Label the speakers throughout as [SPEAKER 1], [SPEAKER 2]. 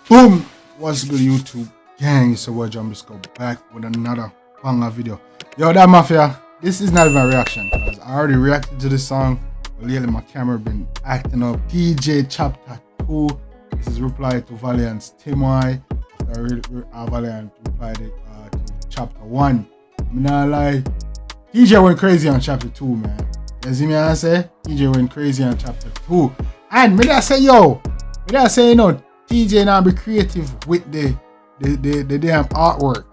[SPEAKER 1] Boom! What's good, YouTube gang? It's your boy Jambisco back with another banger video. Yo, that mafia, this is not even a reaction because I already reacted to this song, but lately my camera been acting up. Teejay chapter 2. This is reply to Valiant's Teejay. Valiant replied it to chapter 1. I'm not lie, Teejay went crazy on chapter 2, man. You see me I say? Teejay went crazy on chapter 2. And me I say, yo, me I say, you know, Teejay now be creative with the damn artwork.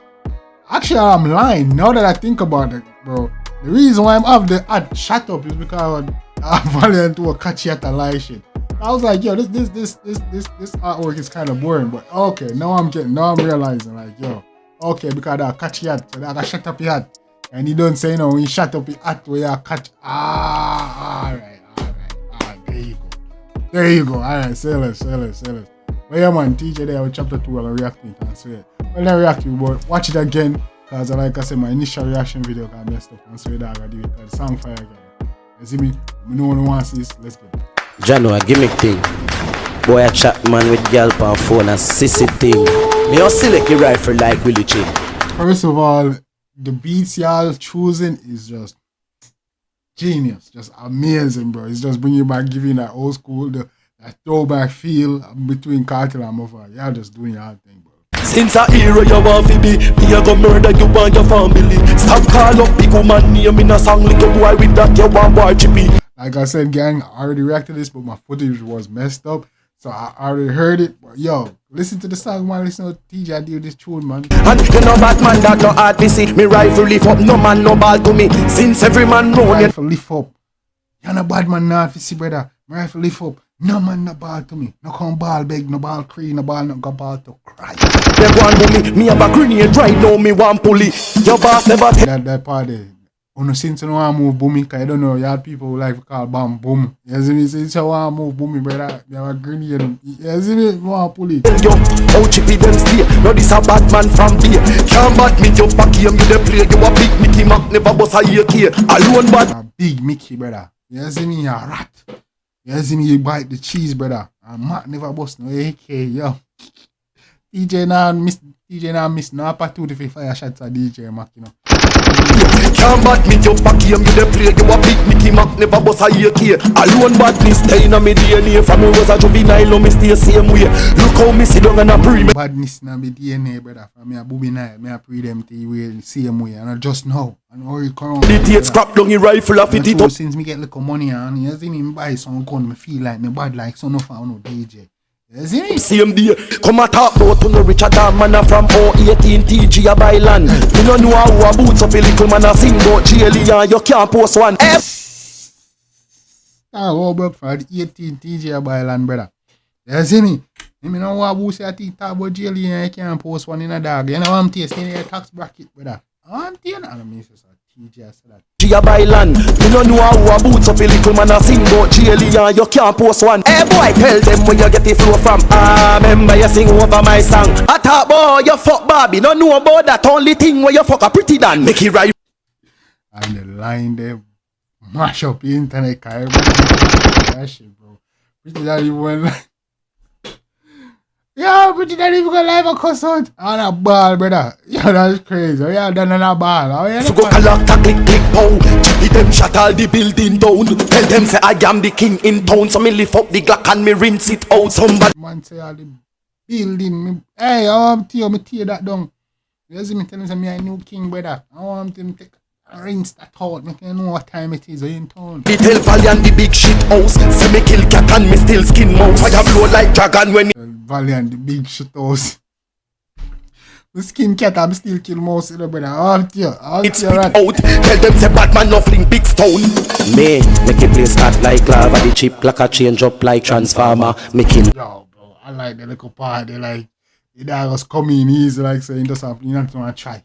[SPEAKER 1] Actually, I'm lying. Now that I think about it, bro, the reason why I'm off the ad shut up is because Valiant will catch you at a lie shit. I was like, yo, this artwork is kind of boring. But okay, now I'm realizing, like, yo, okay, because I catch you at, so I got shut up your hat, and you don't say, you know, when you shut up your hat, where you catch. Alright, there you go. Alright, say less. But yeah, man, Teejay there with chapter 2 and reacting and swear. Well, I react to you, but watch it again, because like I said, my initial reaction video got messed up and swear that I do it, because the song fire again. You see me? We know one wants this, let's get it.
[SPEAKER 2] Jano, a gimmick thing. Boy, I chat man with girl on phone and sissy thing. Me also select a rifle like Willie Chin.
[SPEAKER 1] First of all, the beats y'all choosing is just genius, just amazing, bro. It's just bringing you back, giving that old school, that throwback feel between Cartel and Muffa. Y'all just doing your thing, bro.
[SPEAKER 3] Since a hero you want to be, me a go murder you and your family. Stop call up big woman name in a song, little boy with that you want boy chippy.
[SPEAKER 1] Like I said, gang, I already reacted to this, but my footage was messed up, so I already heard it. But yo, listen to the song, man. Listen to Teejay do this tune, man.
[SPEAKER 3] And you know bad man that no hard to see. Me rifle lift up, no man no ball to me. Since every man know it.
[SPEAKER 1] Rifle lift up. You're no bad man not to see, brother. My rifle lift up. No man no ball to me. No come ball beg, no ball cree, no ball no go ball to cry.
[SPEAKER 3] They want to me have a grenade right now, me want pulley. Your boss never
[SPEAKER 1] that part there. When since you know I move booming, because I don't know, you have people who like to call bomb boom. You see me? Since you want to move booming, brother, you have a grenade. You see me? You want to pull it.
[SPEAKER 3] Yo, how chippy them stay. No, this a bad man from here. Can't bat me, you pack him, you the play. You a big Mickey Mac, never bust a AK. Alone bad.
[SPEAKER 1] A big Mickey, brother. You see me? You a rat. You see me? You bite the cheese, brother. And Mac never bust no AK, yo. Teejay now miss no opportunity for fire shots at DJ Mac, you know.
[SPEAKER 3] Can't bat me, you pack him, you the play. You a big Mickey Mac, never bust a AK. Alone badness, stay in a me DNA. From me was a juvenile, no me stay same way. Look how me sit down and a pre me.
[SPEAKER 1] Badness in my DNA, brother. From me a booby night, me a pre them the way, same way. And I just know, and how you come.
[SPEAKER 3] The tape scrap down your rifle off it up.
[SPEAKER 1] Since me get little money and you see me buy some gun, me feel like me bad like son of a no DJ. You see me?
[SPEAKER 3] Same day, come a talk about to no richer than man from 018 Teejay a buy land. You don't know how a boots up a little man a sing about Jaylee and you can't post one.
[SPEAKER 1] How broke for the 18 Teejay a buy land, brother. You see me? You know what boots I think talk about Jaylee and you can't post one in a dog. You know what I'm tasting your tax bracket, brother. I'm telling you, I mean, Teejay said that.
[SPEAKER 3] Teejay buy land. You don't know how a boots up a little man a sing about Jaylee and you can't post one. Hey boy, tell them where you get the flow from. Remember you sing over my song. I thought boy, you fuck Barbie. Don't know about that only thing where you fuck a pretty dan. Make it right.
[SPEAKER 1] And the line there mash up the internet, cause everybody that shit, bro. Pretty that even went like, yo, pretty that even go live a cuss out on a ball, brother. Yo, that's crazy. Yeah, done on a ball. Oh, yeah,
[SPEAKER 3] go collect a click pow. Chippy them shut all the building down. Tell them say I am the king in town. So me lift up the Glock and me rinse it out. Somebody
[SPEAKER 1] man say all the building. Me, hey, I want to tear that down. You see me telling me I'm a new king, brother. I want him to take rinse that out. Make you know what time it is in town.
[SPEAKER 3] Me tell Valiant the big shit house. Say me kill cat and me still skin mouse. Fire blow like dragon when
[SPEAKER 1] Valiant the big shit house. The skin cat I'm still kill mouse, you know, brother. I'll tell
[SPEAKER 3] it's out. Tell them say Batman no fling big stone. Me make it play start like lava. The chip like a change up like transformer. Me kill.
[SPEAKER 1] Yo, bro, I like the little part. They like the dog was coming easy, like saying just something you not want to try.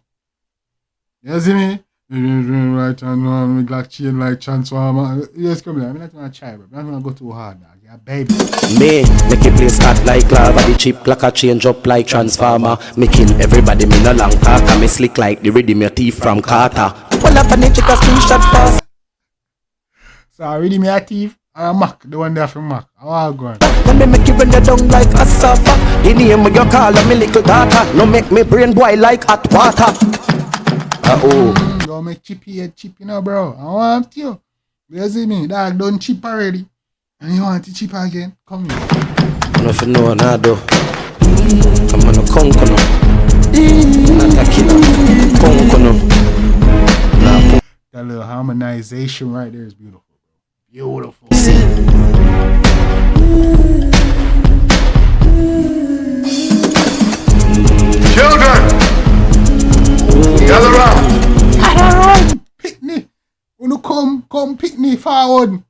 [SPEAKER 1] You see me? Right and make like chain like transformer. You just come here. I'm not gonna try, bro. I'm not gonna go too hard, dog. Yeah, baby.
[SPEAKER 2] Me make it play start like lava. The chip like a change up like transformer. Me kill everybody, me no long talk. Me slick like the rhythm your thief from Carter. Well up and check a screenshot fast.
[SPEAKER 1] So I ready me a thief or a Mac, the one there from Mac. How I go on?
[SPEAKER 3] When me make you run you down like a suffer. The name of your call me little daughter. No make me brain boy like hot water.
[SPEAKER 1] Don't make chippy head chip, you know, bro. I want you. You see me? Dog done chip already. And you want to chip again? Come here.
[SPEAKER 2] Nothing no nado. I'm on a concono. Not a killer. Concono.
[SPEAKER 1] That little harmonization right there is beautiful, bro. Beautiful.
[SPEAKER 4] Children, gather round.
[SPEAKER 1] Picnic. Wanna come picnic forward.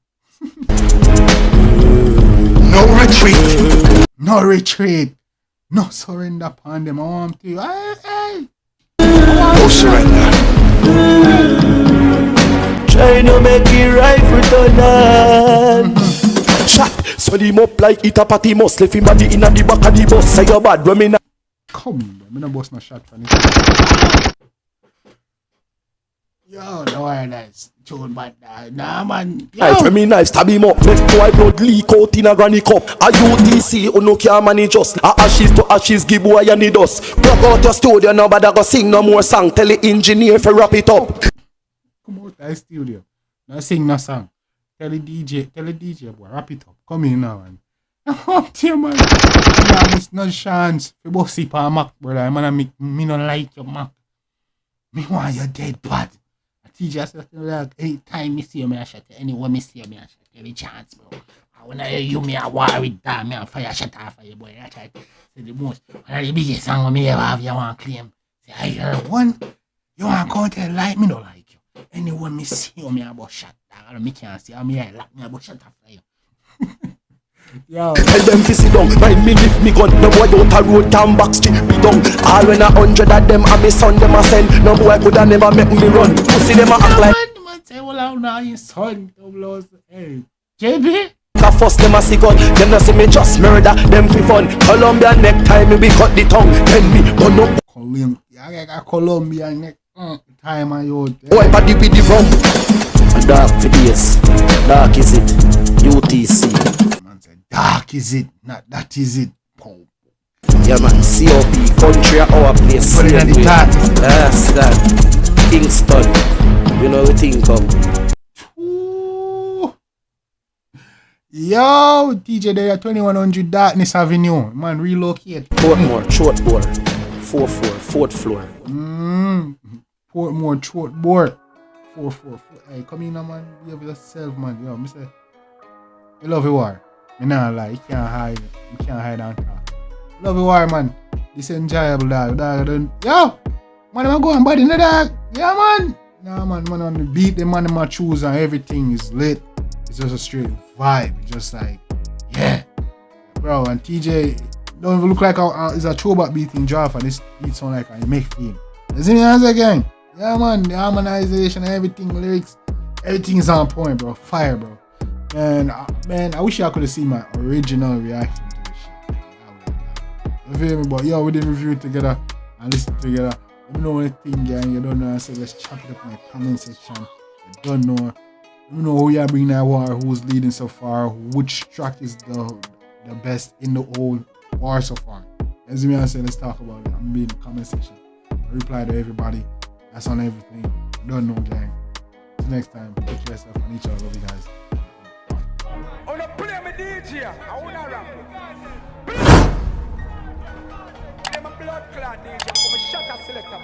[SPEAKER 4] No retreat.
[SPEAKER 1] No retreat. No surrender upon them. I want to. Hey.
[SPEAKER 4] No surrender.
[SPEAKER 3] Try to make it right for tonight. Shot, set him up like it a party must. Left him body in the back of the bus. Say you're bad, when me not.
[SPEAKER 1] Come on, bro. Me no boss no shot for this. Yo, no worry, nice. Tune bad. Nah, man. Yo.
[SPEAKER 3] Hey, for me knife, stab him up. Make boy blood leak out in a granny cup. A UTC, who no can manage us. A ashes to ashes, give boy any dust. Broke out your studio, nobody go sing no more song. Tell the engineer for wrap it up.
[SPEAKER 1] Come out the studio. No sing no song. Tell the DJ, boy, wrap it up. Come in now, man. I'm here, man. Yeah, miss no chance. For bossy pa Mac, brother. Man, me no like your Mac. Me want you dead bad. Teejay said like 8 times me see me I shot anywhere me see me I shot every chance, bro. When I you me I war with that me and fire shot off for you, boy. I try to say the most. One of the biggest song me ever have you want claim. Say I heard one. You want content like me no like you. Anywhere me see you me about shot. I me can't see how me I like me about shot off for you. Yo.
[SPEAKER 3] Tell them to sit down, mind me lift me gun. No boy out a road can back street me down. All when 100 of them and me son them a send. No boy coulda never make me run. Pussy them a act like
[SPEAKER 1] man say well out now your son blows. Hey JB
[SPEAKER 3] the first them a see gun. Them no see me just murder them fi fun. Colombian necktie me be cut the tongue. Tell me gun up
[SPEAKER 1] I got Colombian neck time I yo.
[SPEAKER 3] boy body with the rum.
[SPEAKER 2] A dark for days. Dark is it. UTC.
[SPEAKER 1] Dark is it, not that is it.
[SPEAKER 2] Yeah man, COP, country at our place.
[SPEAKER 1] Put it in the chat.
[SPEAKER 2] That's that. Kingston. You know what we think of.
[SPEAKER 1] Ooh. Yo, Teejay there at 2100 Darkness Avenue. Man, relocate.
[SPEAKER 2] Portmore, Shortboard. 4-4, 4th floor.
[SPEAKER 1] Portmore, Shortboard. 4-4. Hey, come in now, man. Behave yourself, man. Yo, me say, you love you war. Me nah lie, you can't hide and talk. Love you war, man. This enjoyable, dog. Yo, man, I'm going body in the dog. Yeah, man. Nah, man, on the beat, the man in my shoes and everything is lit. It's just a straight vibe. It's just like, yeah. Bro, and Teejay don't even look like it's a throwback beat in draft, and this beat sound like I make theme. You see me once again? Yeah, man, the harmonization, everything, lyrics, everything is on point, bro. Fire, bro. And man, I wish I could have seen my original reaction to this shit. You feel me? But yo, we did review it together and listen together. Let me know anything, gang. You don't know, I said let's chop it up in the comment section. You don't know. Let me know who you bring that war, who's leading so far, which track is the best in the old war so far. As me, I said, let's talk about it. I'm in the comment section. I reply to everybody. That's on everything. You don't know, gang. Till next time, take care of yourself and each other. Love you guys.
[SPEAKER 5] On a play me DJ, I wanna rap. I'm a blood clot DJ, I'm a shot a selector.